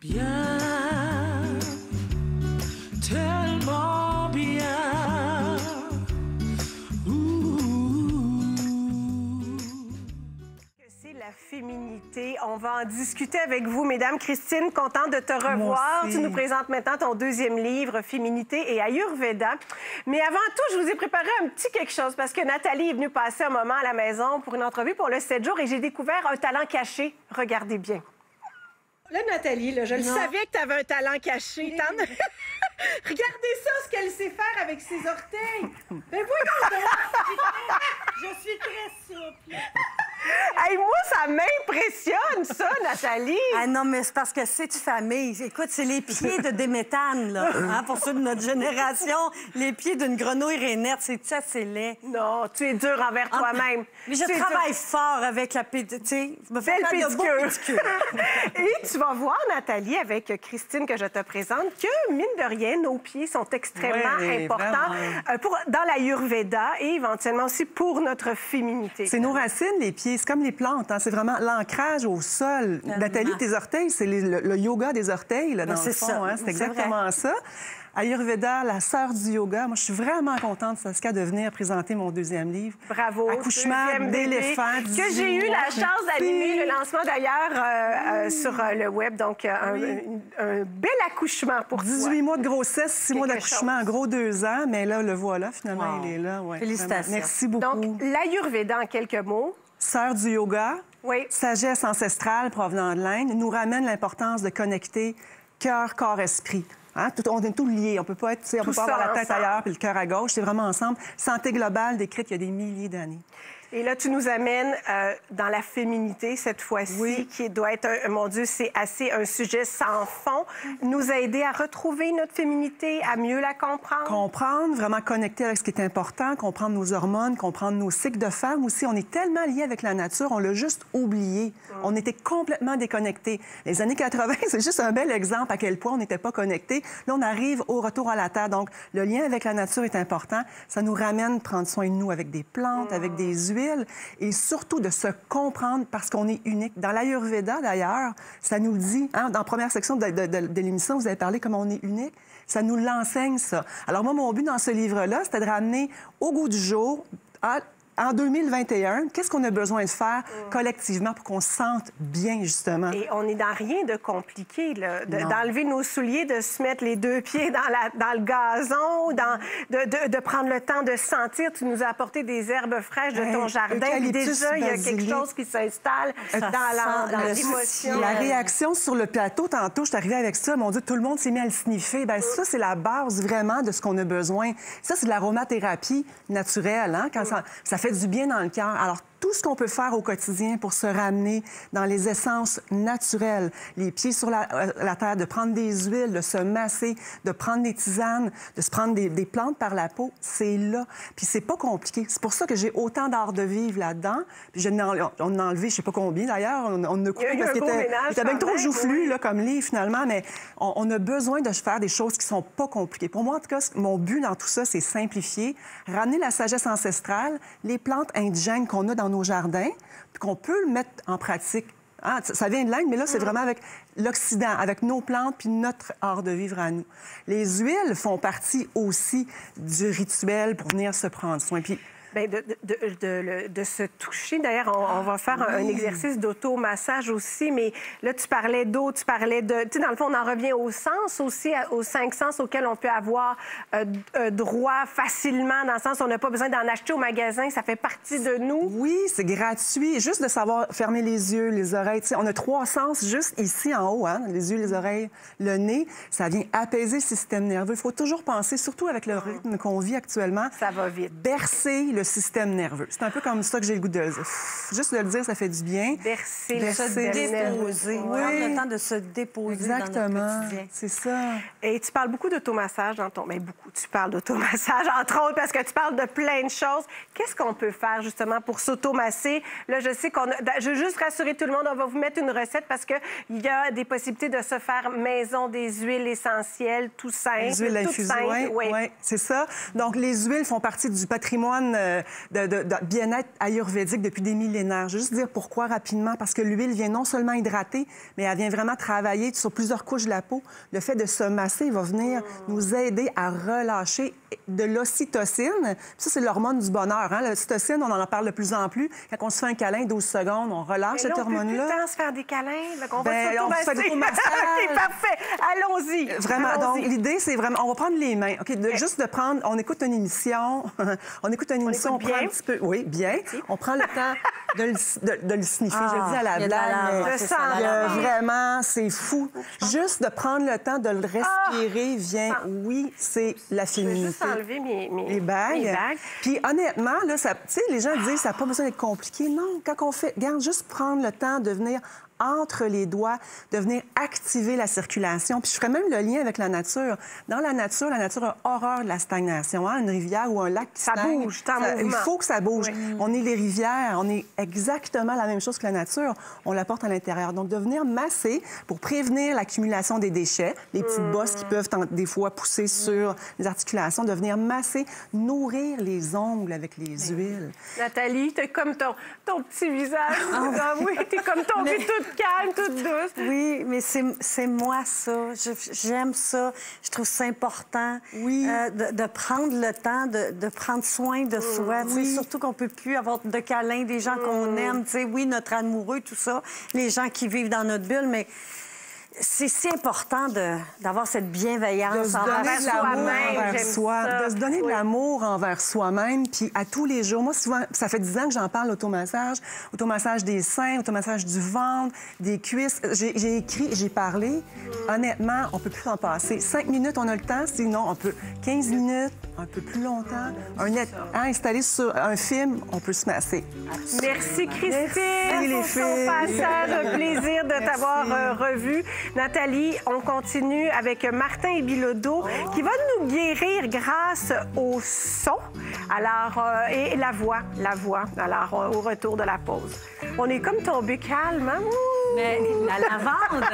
Bien, tellement bien. C'est la féminité. On va en discuter avec vous, mesdames. Christine, contente de te revoir. Tu nous présentes maintenant ton deuxième livre, Féminité et Ayurveda. Mais avant tout, je vous ai préparé un petit quelque chose parce que Nathalie est venue passer un moment à la maison pour une entrevue pour le 7 jours et j'ai découvert un talent caché. Regardez bien. Là, Nathalie, là, je le savais que tu avais un talent caché. Regardez ça, ce qu'elle sait faire avec ses orteils. Ben voyons donc. Je suis très souple. Hey, moi, ça m'impressionne, ça, Nathalie. Ah non, mais c'est parce que c'est une famille. Écoute, c'est les pieds de Déméthane, là. Hein, pour ceux de notre génération, les pieds d'une grenouille rainette, c'est assez laid. Non, tu es dur envers toi-même. Mais je travaille fort avec la pédicure. Tu sais, je me fais faire de beaux pédicures. Et tu vas voir, Nathalie, avec Christine, que je te présente, que, mine de rien, nos pieds sont extrêmement importants dans l'Ayurveda et éventuellement aussi pour notre féminité. C'est nos racines, les pieds. C'est comme les plantes. Hein? C'est vraiment l'ancrage au sol. Nathalie, tes orteils, c'est le yoga des orteils, là, dans le fond. Hein? C'est exactement ça. Ayurveda, la sœur du yoga. Moi, je suis vraiment contente, Saskia, de venir présenter mon deuxième livre. Bravo. Accouchement d'éléphant. Que j'ai eu la chance d'animer le lancement, d'ailleurs, sur le web. Donc, un bel accouchement pour 18 mois de grossesse, 6 mois d'accouchement, en gros 2 ans. Mais là, le voilà, finalement, il est là. Ouais, félicitations. Vraiment. Merci beaucoup. Donc, l'Ayurveda, en quelques mots. Sœur du yoga, sagesse ancestrale provenant de l'Inde, nous ramène l'importance de connecter cœur, corps, esprit. Hein? On est tout liés. On peut pas avoir la tête ailleurs puis le cœur à gauche. C'est vraiment ensemble. Santé globale décrite il y a des milliers d'années. Et là, tu nous amènes dans la féminité cette fois-ci, qui doit être, mon Dieu, c'est assez un sujet sans fond. Nous aider à retrouver notre féminité, à mieux la comprendre. Comprendre, vraiment connecter avec ce qui est important, comprendre nos hormones, comprendre nos cycles de femmes aussi. On est tellement liés avec la nature, on l'a juste oublié. On était complètement déconnectés. Les années 80, c'est juste un bel exemple à quel point on n'était pas connectés. Là, on arrive au retour à la Terre. Donc, le lien avec la nature est important. Ça nous ramène prendre soin de nous avec des plantes, avec des huiles. Et surtout de se comprendre parce qu'on est unique. Dans l'Ayurveda, d'ailleurs, ça nous le dit, hein, dans la première section de l'émission, vous avez parlé comment on est unique. Ça nous l'enseigne, ça. Alors moi, mon but dans ce livre-là, c'était de ramener au goût du jour, en 2021, qu'est-ce qu'on a besoin de faire collectivement pour qu'on se sente bien, justement? Et on n'est dans rien de compliqué, là. D'enlever nos souliers, de se mettre les deux pieds dans le gazon, de prendre le temps de sentir. Tu nous as apporté des herbes fraîches de ton jardin. Puis déjà, il y a quelque chose qui s'installe dans l'émotion. La réaction sur le plateau, tantôt, je suis arrivée avec ça, mon Dieu, tout le monde s'est mis à le sniffer. Bien, ça, c'est la base vraiment de ce qu'on a besoin. Ça, c'est de l'aromathérapie naturelle, hein? Quand ça fait du bien dans le cœur. Alors, tout ce qu'on peut faire au quotidien pour se ramener dans les essences naturelles, les pieds sur la terre, de prendre des huiles, de se masser, de prendre des tisanes, de se prendre des plantes par la peau, c'est là. Puis c'est pas compliqué. C'est pour ça que j'ai autant d'art de vivre là-dedans. Puis on a enlevé, je sais pas combien d'ailleurs, on a coupé parce qu'il était bien trop joufflu là, comme livre finalement, mais on a besoin de faire des choses qui sont pas compliquées. Pour moi, en tout cas, mon but dans tout ça, c'est simplifier, ramener la sagesse ancestrale, les plantes indigènes qu'on a dans nos jardins, puis qu'on peut le mettre en pratique. Ah, ça vient de l'Inde, mais là, c'est vraiment avec l'Occident, avec nos plantes puis notre art de vivre à nous. Les huiles font partie aussi du rituel pour venir se prendre soin. Puis bien, de se toucher. D'ailleurs, on va faire un exercice d'automassage aussi, mais là, tu parlais d'eau, tu parlais de... Tu sais, dans le fond, on en revient au sens aussi, aux 5 sens auxquels on peut avoir droit facilement, dans le sens où on n'a pas besoin d'en acheter au magasin, ça fait partie de nous. Oui, c'est gratuit. Juste de savoir fermer les yeux, les oreilles. Tu sais, on a 3 sens juste ici en haut, hein? Les yeux, les oreilles, le nez. Ça vient apaiser le système nerveux. Il faut toujours penser, surtout avec le rythme qu'on vit actuellement. Ça va vite. Bercer le système nerveux. C'est un peu comme ça que j'ai le goût de le dire. Juste de le dire, ça fait du bien. Bercer le système nerveux. Prendre le temps de se déposer dans notre quotidien. C'est ça. Et tu parles beaucoup d'automassage dans ton... Bien, beaucoup. Tu parles d'automassage, entre autres, parce que tu parles de plein de choses. Qu'est-ce qu'on peut faire, justement, pour s'automasser? Là, je sais qu'on a... Je veux juste rassurer tout le monde, on va vous mettre une recette parce qu'il y a des possibilités de se faire maison des huiles essentielles, tout simple. Les huiles infusées, oui, c'est ça. Donc, les huiles font partie du patrimoine de bien-être ayurvédique depuis des millénaires. Je vais juste dire pourquoi rapidement, parce que l'huile vient non seulement hydrater, mais elle vient vraiment travailler sur plusieurs couches de la peau. Le fait de se masser va venir nous aider à relâcher de l'ocytocine. Ça, c'est l'hormone du bonheur. Hein? L'ocytocine, on en parle de plus en plus. Quand on se fait un câlin, 12 secondes, on relâche cette hormone-là. On peut plus le temps se faire des câlins. On va on fait des massages. OK, parfait. Allons-y. Vraiment. Allons-y. Donc, l'idée, c'est vraiment... On va prendre les mains. OK? Juste de prendre... On écoute une émission. On prend un petit peu... Oui, bien. On prend le temps de le sniffer. Je le dis à la blague. Je sens Vraiment, c'est fou. Juste de prendre le temps de le respirer vient... Oui, c'est la féminité. Je vais juste enlever les bagues. Puis honnêtement, là, tu sais, les gens disent ça n'a pas besoin d'être compliqué. Non, quand on fait... Regarde, juste prendre le temps de venir entre les doigts, de venir activer la circulation. Puis je ferais même le lien avec la nature. Dans la nature a horreur de la stagnation. Hein? Une rivière ou un lac qui stagne, bouge, c'est en mouvement. Il faut que ça bouge. Oui. On est les rivières, on est exactement la même chose que la nature. On l'apporte à l'intérieur. Donc, de venir masser pour prévenir l'accumulation des déchets, les petites bosses qui peuvent des fois pousser sur les articulations, de venir masser, nourrir les ongles avec les huiles. Nathalie, t'es comme ton petit visage. Oui, t'es comme ton vie toute calme, toute douce. Oui, mais c'est moi, ça. J'aime ça. Je trouve ça important de prendre le temps, de prendre soin de soi. Surtout qu'on ne peut plus avoir de câlins des gens qu'on aime. T'sais, oui, notre amoureux, tout ça, les gens qui vivent dans notre bulle, mais... C'est si important d'avoir cette bienveillance envers soi-même. De se donner de l'amour envers soi-même, puis à tous les jours. Moi, souvent, ça fait 10 ans que j'en parle, automassage des seins, automassage du ventre, des cuisses. J'ai écrit, j'ai parlé. Honnêtement, on peut plus en passer. 5 minutes, on a le temps, sinon on peut 15 minutes, un peu plus longtemps. Installé sur un film, on peut se masser. Merci, Christine. Merci, les filles. Ton passage, un plaisir de t'avoir revue. Nathalie, on continue avec Martin Bilodeau qui va nous guérir grâce au son et la voix. Alors, au retour de la pause. On est comme tombé calme, hein? Mais la lavande!